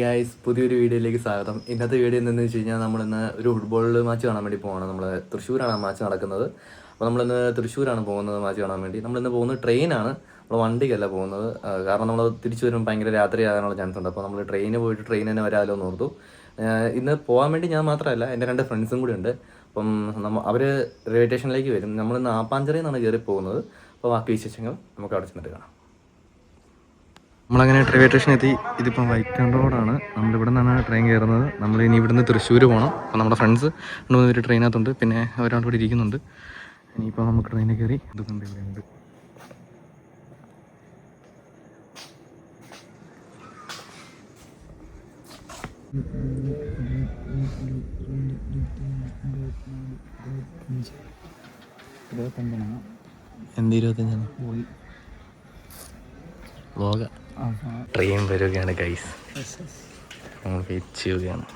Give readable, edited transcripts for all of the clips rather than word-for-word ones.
Guys, പുതിയൊരു വീഡിയോയിലേക്ക് സ്വാഗതം. ഇന്നത്തെ വീഡിയോ എന്താണെന്ന് വെച്ച് കഴിഞ്ഞാൽ നമ്മളിന്ന് ഒരു ഫുട്ബോൾ മാച്ച് കാണാൻ വേണ്ടി പോകണം. നമ്മൾ തൃശ്ശൂരാണ് മാച്ച് നടക്കുന്നത്. അപ്പോൾ നമ്മളിന്ന് തൃശ്ശൂരാണ് പോകുന്നത് മാച്ച് കാണാൻ വേണ്ടി. നമ്മളിന്ന് പോകുന്നത് ട്രെയിനാണ്, നമ്മൾ വണ്ടിക്കല്ല പോകുന്നത്. കാരണം നമ്മൾ തിരിച്ചു വരുമ്പോൾ ഭയങ്കര രാത്രി ആകാനുള്ള ചാൻസ് ഉണ്ട്. അപ്പോൾ നമ്മൾ ട്രെയിന് പോയിട്ട് ട്രെയിൻ തന്നെ വരാമല്ലോ എന്ന് ഓർത്തു. ഇന്ന് പോകാൻ വേണ്ടി ഞാൻ മാത്രമല്ല, എൻ്റെ 2 ഫ്രണ്ട്സും കൂടി ഉണ്ട്. അപ്പം അവർ റെയിൽവേ സ്റ്റേഷനിലേക്ക് വരും. നമ്മളിന്ന് ആപ്പാഞ്ചിറയിൽ നിന്നാണ് കയറി പോകുന്നത്. അപ്പോൾ ബാക്കി വിശേഷങ്ങൾ നമുക്ക് അവിടെ ചെന്നിട്ട് കാണാം. നമ്മളങ്ങനെ റെയിൽവേ സ്റ്റേഷൻ എത്തി. ഇതിപ്പം വൈക്കം റോഡാണ്. നമ്മളിവിടെ നിന്നാണ് ട്രെയിൻ കയറുന്നത്. നമ്മളിനി ഇവിടുന്ന് തൃശ്ശൂർ പോകണം. അപ്പോൾ നമ്മുടെ ഫ്രണ്ട്സ് 2-3 പേര് ട്രെയിനകത്തുണ്ട്, പിന്നെ ഒരാൾ ഇവിടെ ഇരിക്കുന്നുണ്ട്. ഇനിയിപ്പോൾ നമുക്ക് ട്രെയിനിൽ കയറി ഇതുകൊണ്ട് ഇവിടെ ഉണ്ട്. എന്ത് 25 വ്ലോഗ ട്രെയിൻ വരികയാണ് ഗൈസ്. നമ്മൾ വെയിറ്റ് ചെയ്യുകയാണ്.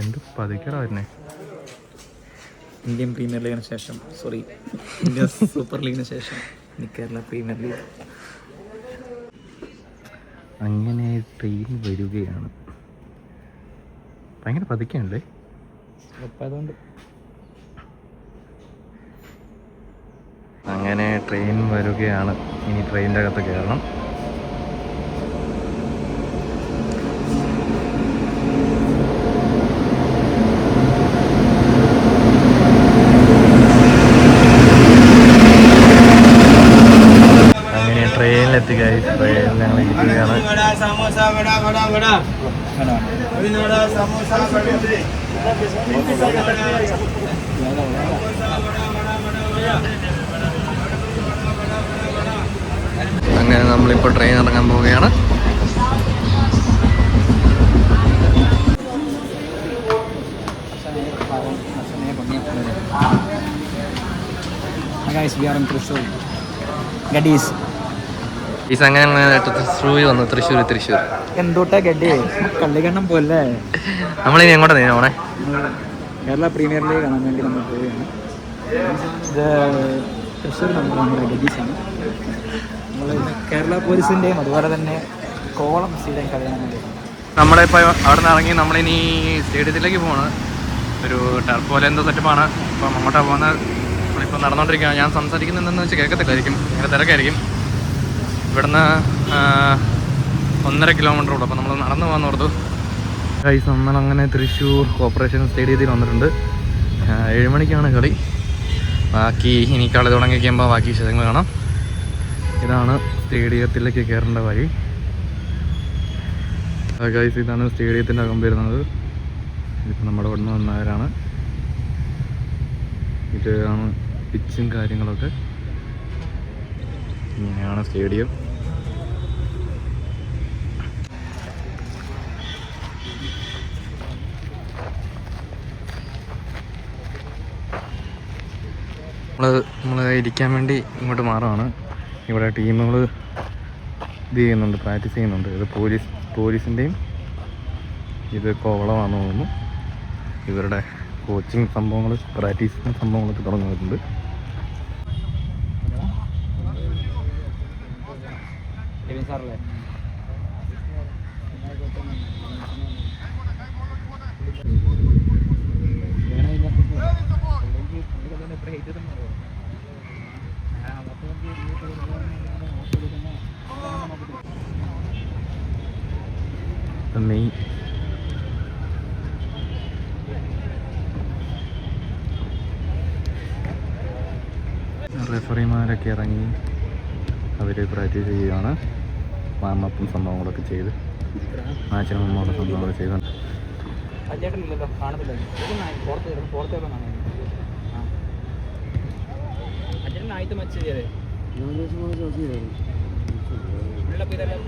എന്ത് പതിക്കടാ വരുന്നേ. ഇന്ത്യൻ പ്രീമിയർ ലീഗിന് ശേഷം ഇന്ത്യൻ സൂപ്പർ ലീഗിന് ശേഷം കേരള പ്രീമിയർ ലീഗ്. അങ്ങനെ ട്രെയിൻ വരികയാണ്. ഭയങ്കര പതിക്കാണല്ലേ. അതുകൊണ്ട് അങ്ങനെ ട്രെയിൻ വരികയാണ്. ഇനി ട്രെയിനിൻ്റെ അകത്ത് കയറണം. അങ്ങനെ ട്രെയിനിലെത്തി ഗൈസ്. ട്രെയിനിൽ ഞങ്ങൾ ഇരിക്കുകയാണ്. അങ്ങനെ നമ്മളിപ്പോൾ ട്രെയിൻ ഇറങ്ങാൻ പോവുകയാണ്. അങ്ങനെ തൃശ്ശൂർ എന്തോട്ടാ ഗഡി കള്ളിക്കണ്ണം പോലെ. നമ്മളിനി എങ്ങോട്ടാ പോണേ? കേരള പ്രീമിയർ ലീഗ് കാണാൻ വേണ്ടി നമ്മൾ പോവുകയാണ്. ഇത് തൃശ്ശൂർ നമ്മുടെ ഗഡീസാണ്. കേരള പോലീസിൻ്റെയും അതുപോലെ തന്നെ കോളം സ്റ്റേഡിയം കളിയാണ്. നമ്മളിപ്പോൾ അവിടെ നിന്ന് ഇറങ്ങി നമ്മളിനി സ്റ്റേഡിയത്തിലേക്ക് പോകണം. ഒരു ടർഫ് പോലെ എന്തോ സെറ്റപ്പാണ്. അപ്പം അങ്ങോട്ടാണ് പോകുന്നത്. നമ്മളിപ്പോൾ നടന്നുകൊണ്ടിരിക്കുകയാണ്. ഞാൻ സംസാരിക്കുന്നത് എന്താണെന്ന് വെച്ചാൽ കേൾക്കത്തില്ലായിരിക്കും, ഭയങ്കര തിരക്കായിരിക്കും. ഇവിടുന്ന് 1.5 കിലോമീറ്റർ ഉള്ളൂ. അപ്പോൾ നമ്മൾ നടന്നു പോകാമെന്ന് ഓർത്തു. ഗൈസ്, നമ്മളങ്ങനെ തൃശ്ശൂർ കോർപ്പറേഷൻ സ്റ്റേഡിയത്തിൽ വന്നിട്ടുണ്ട്. 7 മണിക്കാണ് കളി. ബാക്കി ഇനി കളി തുടങ്ങിക്കുമ്പോൾ ബാക്കി വിശേഷങ്ങൾ കാണാം. ഇതാണ് സ്റ്റേഡിയത്തിലേക്ക് കയറേണ്ട വഴി. ഗൈസ്, ഇതാണ് സ്റ്റേഡിയത്തിൻ്റെ അകം വരുന്നത്. ഇതിപ്പോൾ നമ്മുടെ ഇവിടെ നിന്ന് വന്നവരാണ്. ഇതാണ് പിച്ചും കാര്യങ്ങളൊക്കെ. ഇങ്ങനെയാണ് സ്റ്റേഡിയം. നമ്മൾ ഇരിക്കാൻ വേണ്ടി ഇങ്ങോട്ട് മാറുകയാണ്. ഇവിടെ ടീമുകൾ ഇത് ചെയ്യുന്നുണ്ട്, പ്രാക്ടീസ് ചെയ്യുന്നുണ്ട്. ഇത് പോലീസിൻ്റെയും ഇത് കോവളമാണെന്ന് തോന്നുന്നു. ഇവരുടെ കോച്ചിങ് സംഭവങ്ങൾ, പ്രാക്ടീസിങ് സംഭവങ്ങളൊക്കെ തുടങ്ങുന്നുണ്ട്. മെയിൻ റെഫറിമാരൊക്കെ ഇറങ്ങി അവർ പ്രാക്ടീസ് ചെയ്യുകയാണ്. വാമപ്പും സംഭവങ്ങളൊക്കെ ചെയ്ത് മാച്ചിന് മുമ്പുള്ള സംഭവങ്ങൾ ചെയ്തുകൊണ്ട്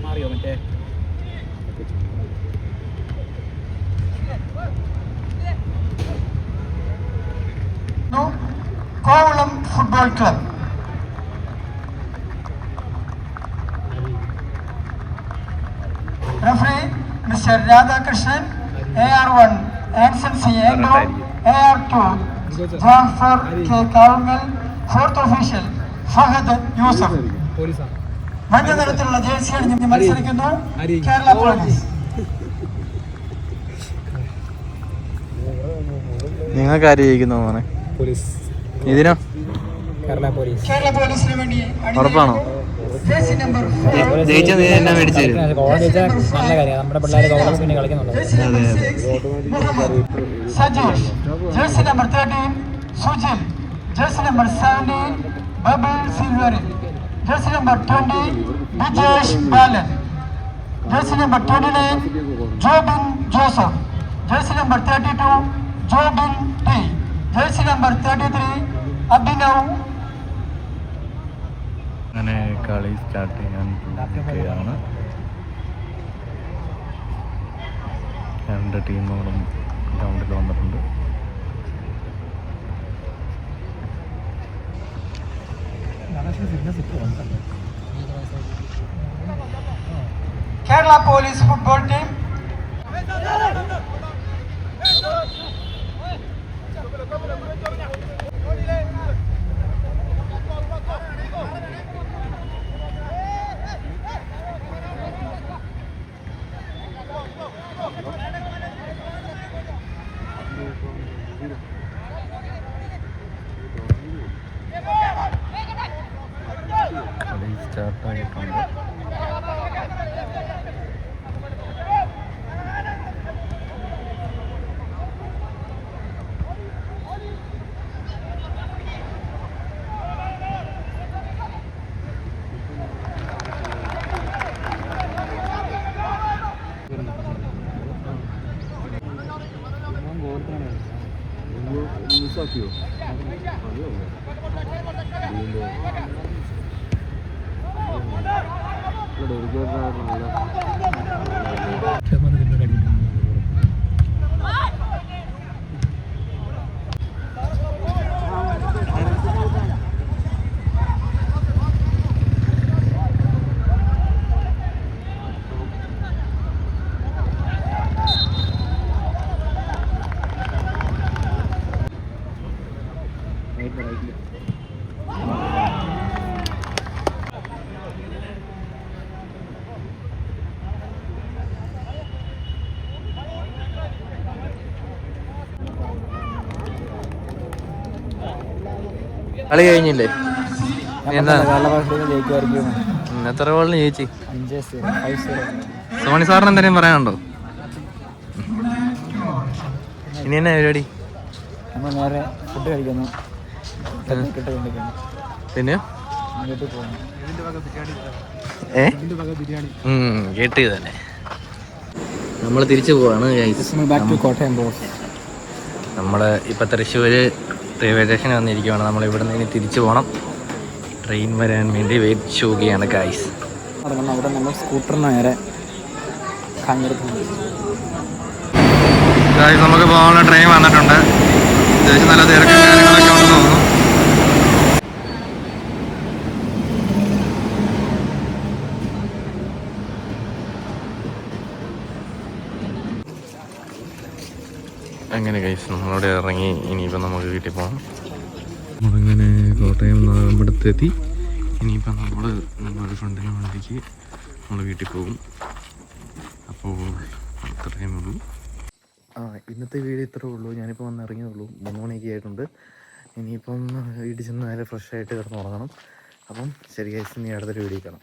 മാറിയോ മറ്റേ Kovalam Football Club. Referee Mr. Radhakrishnan. AR1 Anson C. Endo. AR2 Jafar K. Kalmal. Fourth official Fahad Yusuf. മഞ്ഞ നിറത്തിലുള്ള ജേഴ്സി അണിഞ്ഞ് മത്സരിക്കുന്നു കേരള പോലീസ്. നിങ്ങൾക്ക് ആര് ജയിക്കുന്നു മോനെ? ഇതിനോ? കേരള പോലീസ്. കേരള പോലീസിന് വേണ്ടി ഉറപ്പാണോ? ജേഴ്സി നമ്പർ ജയിച്ചാൽ നീ എന്നെ മേടിച്ചു തരും. നല്ല കാര്യം, നമ്മുടെ പിള്ളേർ കോളേജ് പിന്നെ കളിക്കുന്നുണ്ട്. Sajeesh, jersey number 13 Sujil, jersey number 17 ബബിൾ സിൽവറിൻ, jersey number 20 Vijesh Balan, jersey number 29 Jobin Joseph, jersey number 32 Jobin T, jersey number 33 Abhinav. അങ്ങനെ കളി സ്റ്റാർട്ട് ചെയ്യാൻ പോവുകയാണ്. രണ്ട് ടീമുകളും ഗ്രൗണ്ടിൽ വന്നിട്ടുണ്ട്. കേരള പോലീസ് ഫുട്ബോൾ ടീം കളി സ്റ്റാർട്ടായിട്ടുണ്ട്. കളി കഴിഞ്ഞില്ലേ? എന്താ കേരള പോലീസ് ജയിക്കുമായിരിക്കും. എത്ര ഗോളിന് ജയിച്ചു? 5-0. സോണി സാറിന് എന്തെങ്കിലും പറയാനുണ്ടോ? ഇനി എന്നാ പരിപാടി? നമ്മൾ നേരെ ഫുഡ് കഴിക്കുന്നു. പിന്നെ വീട്ടിൽ പോകുന്നു. കേട്ട് തന്നെ നമ്മൾ തിരിച്ചു പോവാണ്. Back to Kottayam boss. നമ്മൾ ഇപ്പം തൃശ്ശൂർ റെയിൽവേ സ്റ്റേഷനിൽ വന്നിരിക്കുകയാണ്. നമ്മൾ ഇവിടെ നിന്ന് ഇനി തിരിച്ചു പോകണം. ട്രെയിൻ വരാൻ വേണ്ടി വെയിറ്റ് ചെയ്യുകയാണ് ഗൈസ്. അവിടെ നമ്മൾ സ്കൂട്ടറിന് നേരെ ഗൈസ് നമുക്ക് പോകാനുള്ള ട്രെയിൻ വന്നിട്ടുണ്ട്. അത്യാവശ്യം നല്ല തിരക്കും കാര്യങ്ങളൊക്കെ ഉണ്ടെന്ന് തോന്നുന്നു. അങ്ങനെ ഗൈസ് നമ്മളവിടെ ഇറങ്ങി. ഇനിയിപ്പോൾ നമുക്ക് വീട്ടിൽ പോകാം. നമ്മളങ്ങനെ കോട്ടയം നാഗമ്പടത്തെത്തി. ഇനിയിപ്പോൾ നമ്മുടെ ഫ്രണ്ടിന് വണ്ടിക്ക് നമ്മൾ വീട്ടിൽ പോകും. അപ്പോൾ അത്രയും ഉള്ളൂ. ഇന്നത്തെ വീഡിയോ ഇത്രേ ഉള്ളൂ. ഞാനിപ്പോൾ വന്ന് ഇറങ്ങിയുള്ളൂ. 3 മണിയൊക്കെ ആയിട്ടുണ്ട്. ഇനിയിപ്പം വീട്ടിൽ ചെന്ന് നേരെ ഫ്രഷ് ആയിട്ട് കിടന്ന് ഉറങ്ങണം. അപ്പം ശരി ഗൈസ്, ഇനി അടുത്തൊരു വീഡിയോ കാണാം.